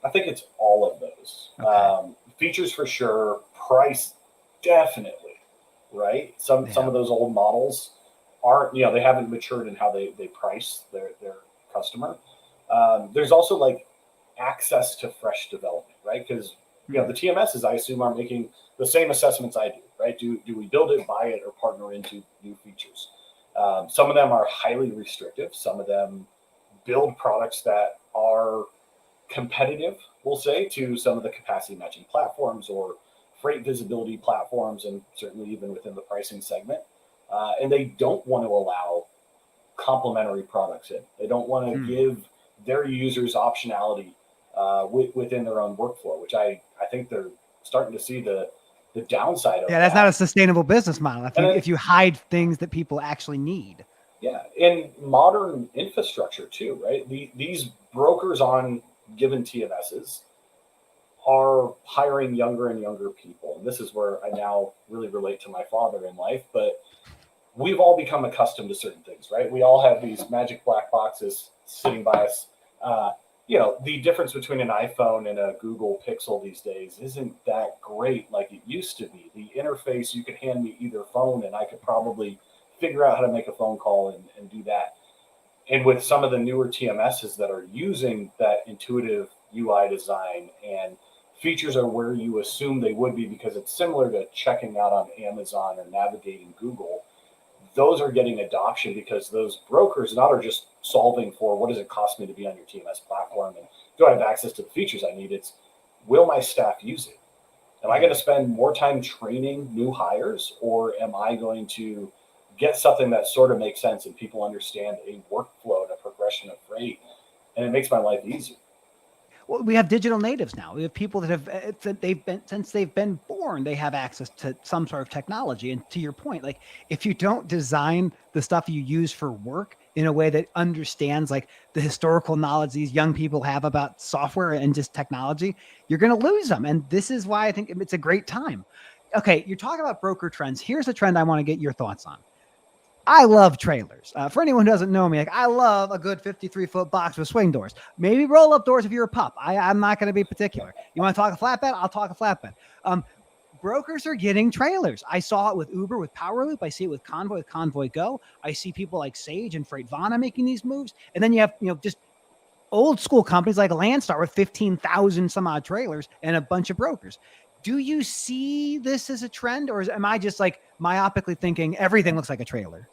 I think it's all of those. Okay. Features for sure, price definitely, right? Some Yeah. of those old models aren't, they haven't matured in how they price their customer. There's also like access to fresh development, right? Because Hmm. the TMSs, I assume, are making the same assessments I do, right? Do we build it, buy it, or partner into new features? Some of them are highly restrictive. Some of them build products that are competitive, we'll say, to some of the capacity matching platforms or freight visibility platforms, and certainly even within the pricing segment. And they don't want to allow complementary products in. They don't want to Hmm. give their users optionality within their own workflow, which I think they're starting to see the downside of Yeah, that's not a that. sustainable business model. If And you then, if you hide things that people actually need. yeah, in modern infrastructure too, right? These brokers on given TMSs are hiring younger and younger people. And this is where I now really relate to my father in life. But we've all become accustomed to certain things, right? We all have these magic black boxes sitting by us. Uh, the difference between an iPhone and a Google Pixel these days isn't that great like it used to be. The interface, you could hand me either phone and I could probably figure out how to make a phone call and do that. And with some of the newer TMSs that are using that intuitive UI design, and features are where you assume they would be because it's similar to checking out on Amazon or navigating Google, those are getting adoption because those brokers not are just solving for what does it cost me to be on your TMS platform and do I have access to the features I need? It's, will my staff use it? Am I going Yeah. to spend more time training new hires, or am I going to get something that sort of makes sense and people understand a workflow and a progression of rate, and it makes my life easier? Well, we have digital natives now. We have people that have that they've been since they've been born. They have access to some sort of technology. And to your point, like if you don't design the stuff you use for work in a way that understands like the historical knowledge these young people have about software and just technology, you're going to lose them. And this is why I think it's a great time. Okay, you're talking about broker trends. Here's a trend I want to get your thoughts on. I love trailers. For anyone who doesn't know me, like I love a good 53-foot box with swing doors. Maybe roll up doors if you're a pup. I'm not going to be particular. You want to talk a flatbed? I'll talk a flatbed. Um, Brokers are getting trailers. I saw it with Uber with Powerloop. I see it with Convoy Go. I see people like Sage and Freightvana making these moves. And then you have, just old school companies like Landstar with 15,000 some odd trailers and a bunch of brokers. Do you see this as a trend, or am I just like myopically thinking everything looks like a trailer?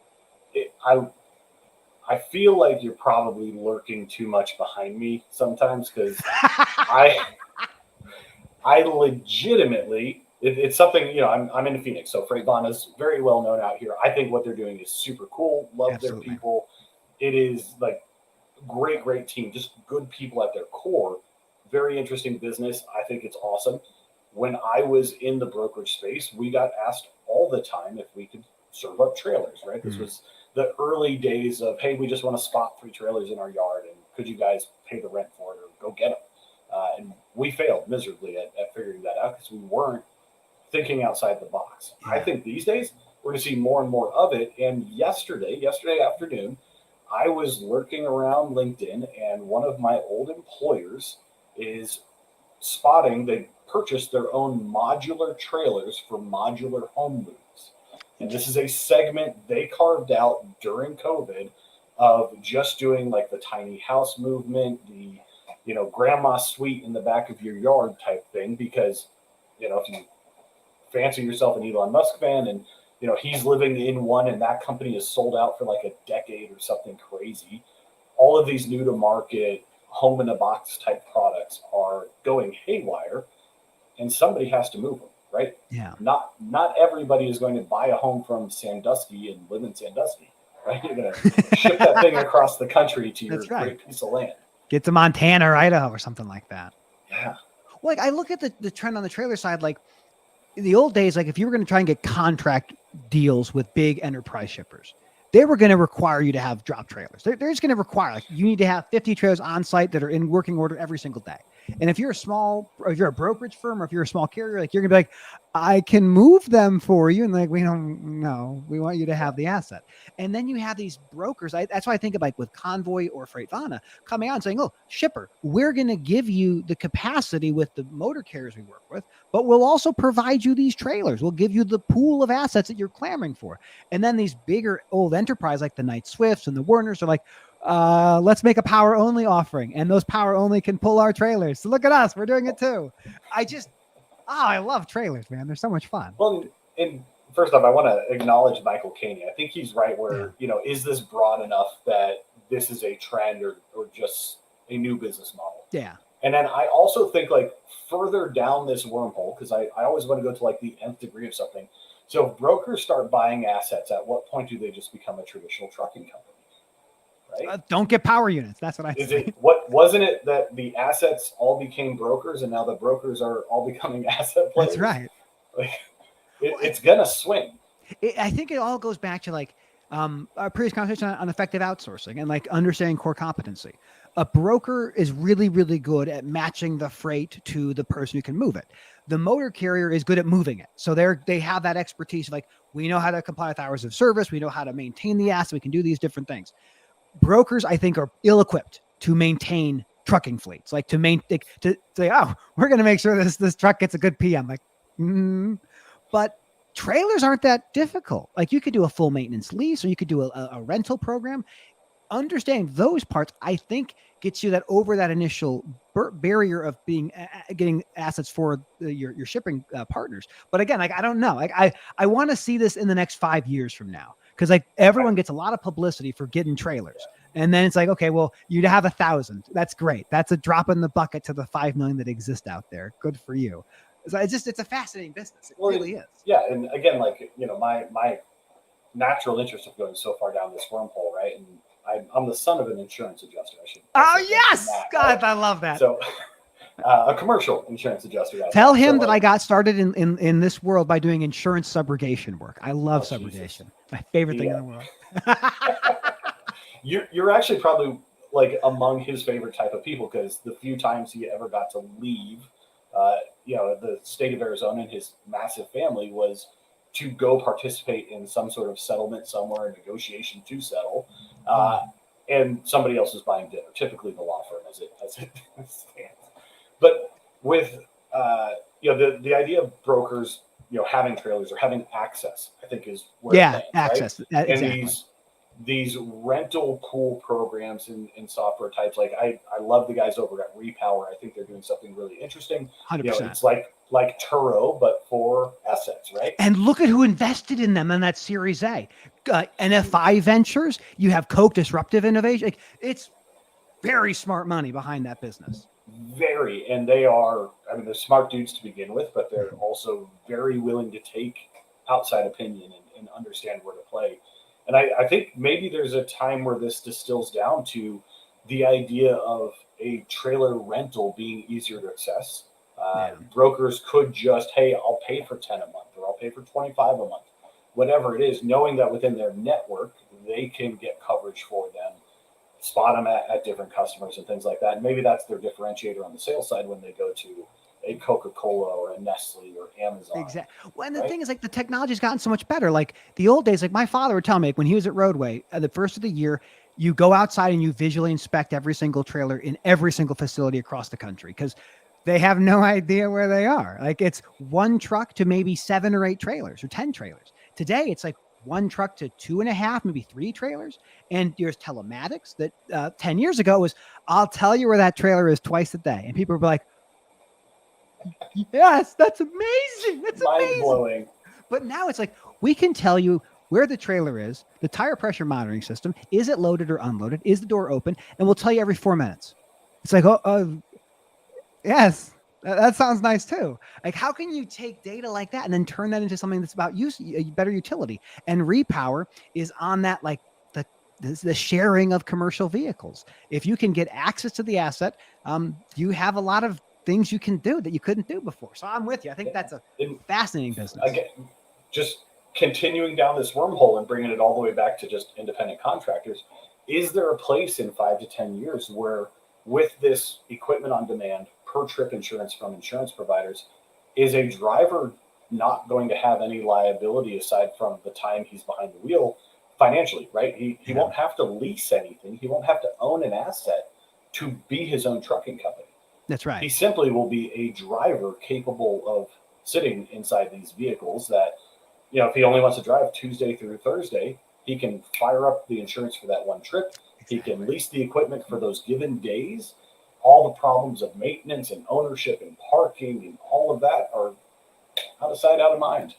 It, I feel like you're probably lurking too much behind me sometimes, because I I legitimately, it's something, I'm in Phoenix, so Freightvana is very well known out here. I think what they're doing is super cool. Love their Absolutely. people. It is like great team, just good people at their core. Very interesting business. I think it's awesome. When I was in the brokerage space, we got asked all the time if we could serve up trailers, right? This Hmm. was the early days of, hey, we just want to spot 3 trailers in our yard, and could you guys pay the rent for it or go get them? And we failed miserably at figuring that out because we weren't thinking outside the box. I Yeah. think these days we're going to see more and more of it. And yesterday afternoon, I was lurking around LinkedIn, and one of my old employers is spotting they purchased their own modular trailers for modular home moves. And this is Interesting. a segment they carved out during COVID of just doing like the tiny house movement, the grandma suite in the back of your yard type thing. Because if you fancy yourself an Elon Musk fan, and he's living in one, and that company is sold out for like a decade or something crazy. All of these new to market home in a box type products are going haywire, and somebody has to move them, right? Yeah. Not everybody is going to buy a home from Sandusky and live in Sandusky, right? You're going to ship that thing across the country to your That's right. great piece of land. Get to Montana or Idaho or something like that. Yeah. Well, like I look at the trend on the trailer side, like in the old days, like if you were going to try and get contract deals with big enterprise shippers, they were going to require you to have drop trailers. They're just going to require, like, you need to have 50 trailers on site that are in working order every single day. And if you're if you're a brokerage firm, or if you're a small carrier, like, you're going to be like, I can move them for you. And like, we don't know. We want you to have the asset. And then you have these brokers. That's why I think of, like, with Convoy or Freightvana coming out and saying, oh, shipper, we're going to give you the capacity with the motor carriers we work with, but we'll also provide you these trailers. We'll give you the pool of assets that you're clamoring for. And then these bigger old enterprise, like the Knight Swifts and the Warners, are like, let's make a power only offering. And those power only can pull our trailers. So look at us. We're doing it too. I love trailers, man. They're so much fun. Well, and first off, I want to acknowledge Michael Caney. I think he's right where, is this broad enough that this is a trend or just a new business model? Yeah. And then I also think, like, further down this wormhole, because I always want to go to, like, the nth degree of something. So if brokers start buying assets, at what point do they just become a traditional trucking company? Right? Don't get power units. That's what I say. Wasn't it that the assets all became brokers, and now the brokers are all becoming asset players? That's right. Like, it's gonna swing. I think it all goes back to, like, our previous conversation on effective outsourcing and, like, understanding core competency. A broker is really, really good at matching the freight to the person who can move it. The motor carrier is good at moving it. So they have that expertise of, like, we know how to comply with hours of service. We know how to maintain the asset. We can do these different things. Brokers, I think, are ill-equipped to maintain trucking fleets, like to say, oh, we're going to make sure this truck gets a good PM. Like, but trailers aren't that difficult. Like, you could do a full maintenance lease, or you could do a rental program. Understanding those parts, I think, gets you over that initial barrier of getting assets for your shipping partners. But again, like, I don't know. Like, I want to see this in the next 5 years from now. Because, like, everyone gets a lot of publicity for getting trailers. And then it's like, okay, well, you'd have 1,000. That's great. That's a drop in the bucket to the 5 million that exist out there. Good for you. So it's a fascinating business. It really is. Yeah. And again, like, my natural interest of going so far down this wormhole, right? And I'm the son of an insurance adjuster. Yes. God, right? I love that. So a commercial insurance adjuster. Tell him that I got started in this world by doing insurance subrogation work. I love subrogation. Jesus. My favorite thing in the world. You're actually probably, like, among his favorite type of people, because the few times he ever got to leave, the state of Arizona and his massive family was to go participate in some sort of settlement somewhere, negotiation to settle, and somebody else is buying dinner, typically the law firm as it stands. But with the idea of brokers, having trailers or having access, I think is where access. Right? Exactly. And these rental pool programs and software types, like I love the guys over at Repower. I think they're doing something really interesting. 100%. It's like Turo, but for assets, right? And look at who invested in them on that Series A. NFI Ventures. You have Coke Disruptive Innovation. Like, it's very smart money behind that business. Very, and they're smart dudes to begin with, but they're also very willing to take outside opinion and understand where to play. And I think maybe there's a time where this distills down to the idea of a trailer rental being easier to access. Brokers could just, hey, I'll pay for 10 a month, or I'll pay for 25 a month, whatever it is, knowing that within their network, they can get coverage for them, spot them at different customers and things like that. And maybe that's their differentiator on the sales side when they go to a Coca-Cola or a Nestle or Amazon. Exactly. Well, and the thing is, like, the technology's gotten so much better. Like, the old days, like, my father would tell me, like, when he was at Roadway, at the first of the year, you go outside and you visually inspect every single trailer in every single facility across the country, because they have no idea where they are. Like, it's one truck to maybe 7 or 8 trailers or 10 trailers. Today, it's like one truck to 2.5, maybe 3 trailers. And there's telematics that 10 years ago was, I'll tell you where that trailer is twice a day. And people were like, yes, that's amazing. That's mind-blowing. But now it's like, we can tell you where the trailer is, the tire pressure monitoring system, is it loaded or unloaded, is the door open, and we'll tell you every 4 minutes. It's like, oh, yes, that sounds nice too. Like, how can you take data like that and then turn that into something that's about use, better utility? And Repower is on that, like the the sharing of commercial vehicles. If you can get access to the asset, you have a lot of things you can do that you couldn't do before. So I'm with you. I think that's a And fascinating business. again, just continuing down this wormhole and bringing it all the way back to just independent contractors, is there a place in 5 to 10 years where, with this equipment on demand, per trip insurance from insurance providers, is a driver not going to have any liability aside from the time he's behind the wheel financially, right? He Yeah, won't have to lease anything, he won't have to own an asset to be his own trucking company. that's He right. simply will be a driver capable of sitting inside these vehicles that, if he only wants to drive Tuesday through Thursday, he can fire up the insurance for that one trip. He can Exactly. lease the equipment for those given days. All the problems of maintenance and ownership and parking and all of that are out of sight, out of mind.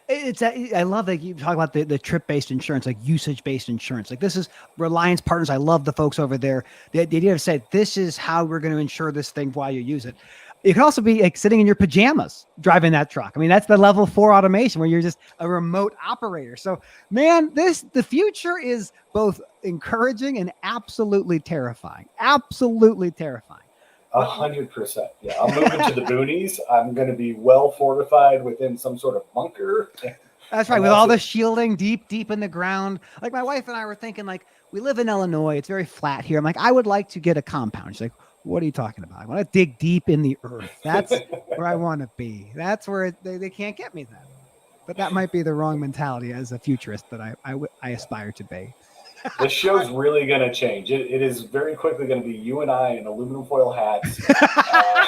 I love that you talk about the trip based insurance, like usage based insurance. Like this is Reliance Partners. I love the folks over there. The idea of saying this is how we're going to insure this thing while you use it. It can also be like sitting in your pajamas driving that truck. I mean, that's the level 4 automation where you're just a remote operator. So, man, the future is both encouraging and absolutely terrifying. Absolutely terrifying. A But 100%. Yeah, I'm moving to the boonies. I'm going to be well fortified within some sort of bunker, that's right. and With that's all the it. shielding deep in the ground. Like my wife and I were thinking, like, we live in Illinois. It's very flat here. I'm like, I would like to get a compound. She's like, what are you talking about? I want to dig deep in the earth. That's where I want to be. That's where they can't get me then. But that might be the wrong mentality as a futurist that I aspire to be. This show's really going to change. It is very quickly going to be you and I in aluminum foil hats, uh,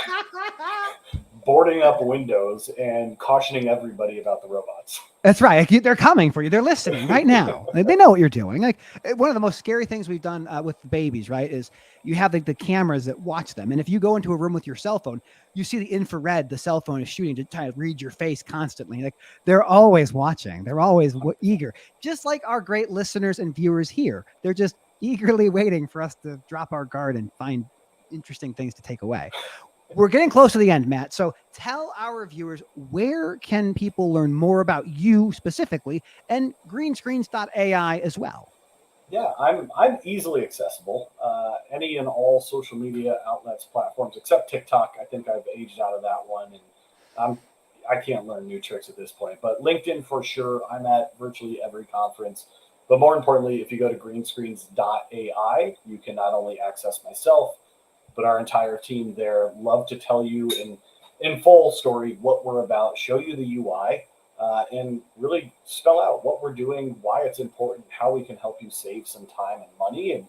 boarding up windows and cautioning everybody about the robots. That's right. Like, they're coming for you. They're listening right now. They know what you're doing. Like one of the most scary things we've done with babies, right, is you have the cameras that watch them. And if you go into a room with your cell phone, you see the infrared the cell phone is shooting to try to read your face constantly. Like they're always watching. They're always eager, just like our great listeners and viewers here. They're just eagerly waiting for us to drop our guard and find interesting things to take away. We're getting close to the end, Matt. So tell our viewers, where can people learn more about you specifically and Greenscreens.ai as well? Yeah, I'm easily accessible. Any and all social media outlets, platforms, except TikTok. I think I've aged out of that one, and I'm I can't learn new tricks at this point. But LinkedIn for sure. I'm at virtually every conference. But more importantly, if you go to Greenscreens.ai, you can not only access myself, but our entire team there. Love to tell you in full story what we're about, show you the UI, and really spell out what we're doing, why it's important, how we can help you save some time and money, and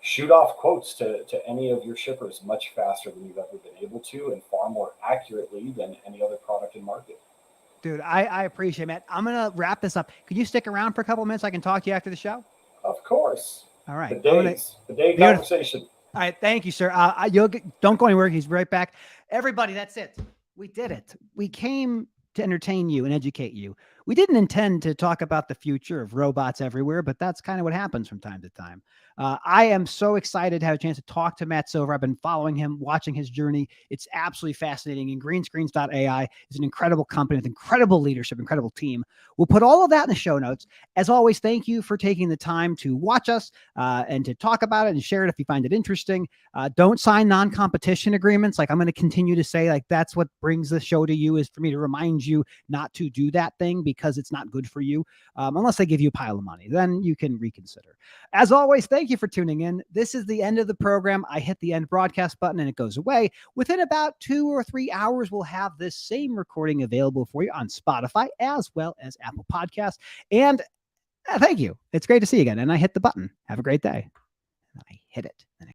shoot off quotes to any of your shippers much faster than you've ever been able to, and far more accurately than any other product in market. Dude, I appreciate it, Matt. I'm going to wrap this up. Could you stick around for a couple of minutes? I can talk to you after the show. Of course, All right. the day Beautiful. conversation. All right. Thank you, sir. Don't go anywhere. He's right back. Everybody, that's it. We did it. We came to entertain you and educate you. We didn't intend to talk about the future of robots everywhere, but that's kind of what happens from time to time. I am so excited to have a chance to talk to Matt Silver. I've been following him, watching his journey. It's absolutely fascinating. And Greenscreens.ai is an incredible company with incredible leadership, incredible team. We'll put all of that in the show notes. As always, thank you for taking the time to watch us and to talk about it and share it if you find it interesting. Don't sign non-competition agreements. Like I'm going to continue to say, like that's what brings the show to you, is for me to remind you not to do that thing because it's not good for you, unless they give you a pile of money. Then you can reconsider. As always, thank you for tuning in. This is the end of the program. I hit the end broadcast button and it goes away. Within about 2 or 3 hours, we'll have this same recording available for you on Spotify as well as Apple Podcasts. And thank you. It's great to see you again. And I hit the button. Have a great day. And I hit it.